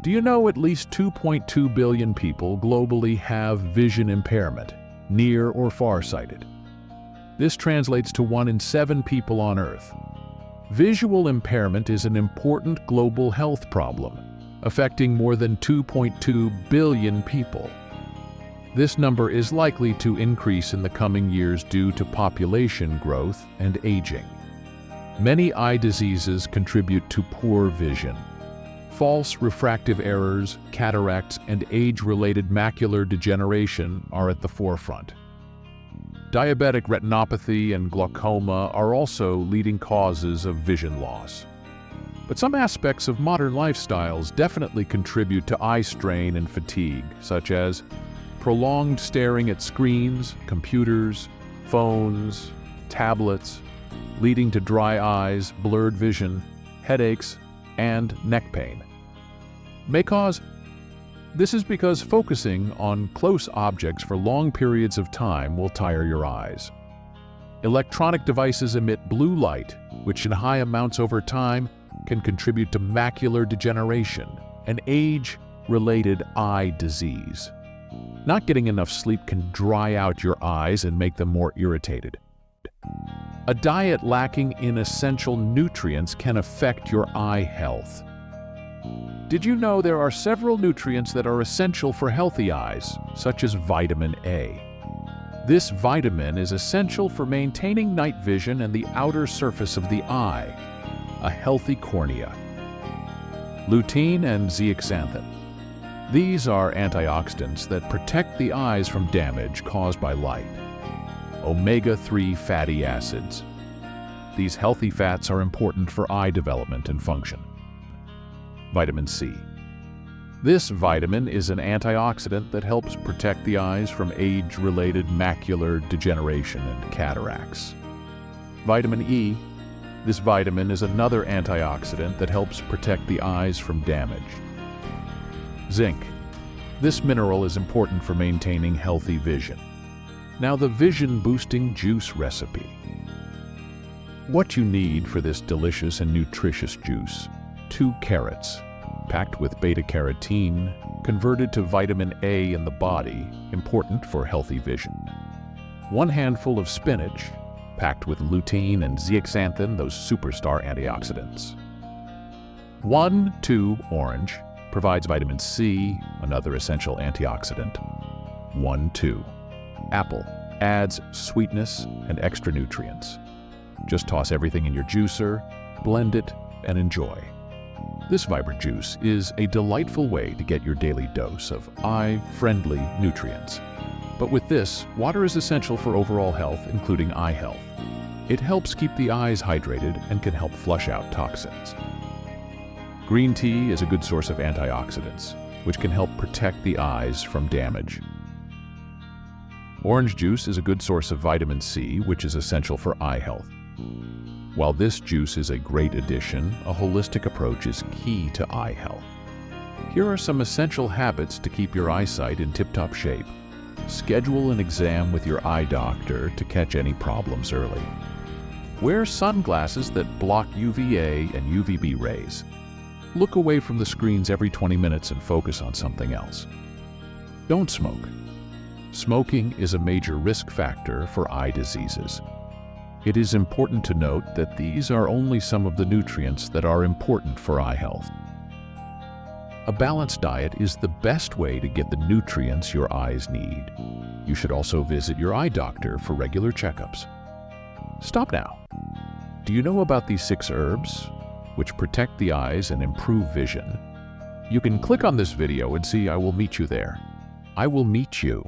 Do you know at least 2.2 billion people globally have vision impairment, near or farsighted? This translates to 1 in 7 people on Earth. Visual impairment is an important global health problem, affecting more than 2.2 billion people. This number is likely to increase in the coming years due to population growth and aging. Many eye diseases contribute to poor vision. False refractive errors, cataracts, and age-related macular degeneration are at the forefront. Diabetic retinopathy and glaucoma are also leading causes of vision loss. But some aspects of modern lifestyles definitely contribute to eye strain and fatigue, such as prolonged staring at screens, computers, phones, tablets, leading to dry eyes, blurred vision, headaches, and neck pain. This is because focusing on close objects for long periods of time will tire your eyes. Electronic devices emit blue light, which in high amounts over time can contribute to macular degeneration, an age-related eye disease. Not getting enough sleep can dry out your eyes and make them more irritated. A diet lacking in essential nutrients can affect your eye health. Did you know there are several nutrients that are essential for healthy eyes, such as vitamin A? This vitamin is essential for maintaining night vision and the outer surface of the eye, a healthy cornea. Lutein and zeaxanthin. These are antioxidants that protect the eyes from damage caused by light. Omega-3 fatty acids. These healthy fats are important for eye development and function. Vitamin C. This vitamin is an antioxidant that helps protect the eyes from age-related macular degeneration and cataracts. Vitamin E. This vitamin is another antioxidant that helps protect the eyes from damage. Zinc. This mineral is important for maintaining healthy vision. Now the vision-boosting juice recipe. What you need for this delicious and nutritious juice: 2 carrots, packed with beta-carotene, converted to vitamin A in the body, important for healthy vision. 1 handful of spinach, packed with lutein and zeaxanthin, those superstar antioxidants. 1 tube orange, provides vitamin C, another essential antioxidant. 1 apple, adds sweetness and extra nutrients. Just toss everything in your juicer, blend it, and enjoy. This vibrant juice is a delightful way to get your daily dose of eye-friendly nutrients. But with this, water is essential for overall health, including eye health. It helps keep the eyes hydrated and can help flush out toxins. Green tea is a good source of antioxidants, which can help protect the eyes from damage. Orange juice is a good source of vitamin C, which is essential for eye health. While this juice is a great addition, a holistic approach is key to eye health. Here are some essential habits to keep your eyesight in tip-top shape. Schedule an exam with your eye doctor to catch any problems early. Wear sunglasses that block UVA and UVB rays. Look away from the screens every 20 minutes and focus on something else. Don't smoke. Smoking is a major risk factor for eye diseases. It is important to note that these are only some of the nutrients that are important for eye health. A balanced diet is the best way to get the nutrients your eyes need. You should also visit your eye doctor for regular checkups. Stop now. Do you know about these 6 herbs, which protect the eyes and improve vision? You can click on this video and see I will meet you there. I will meet you.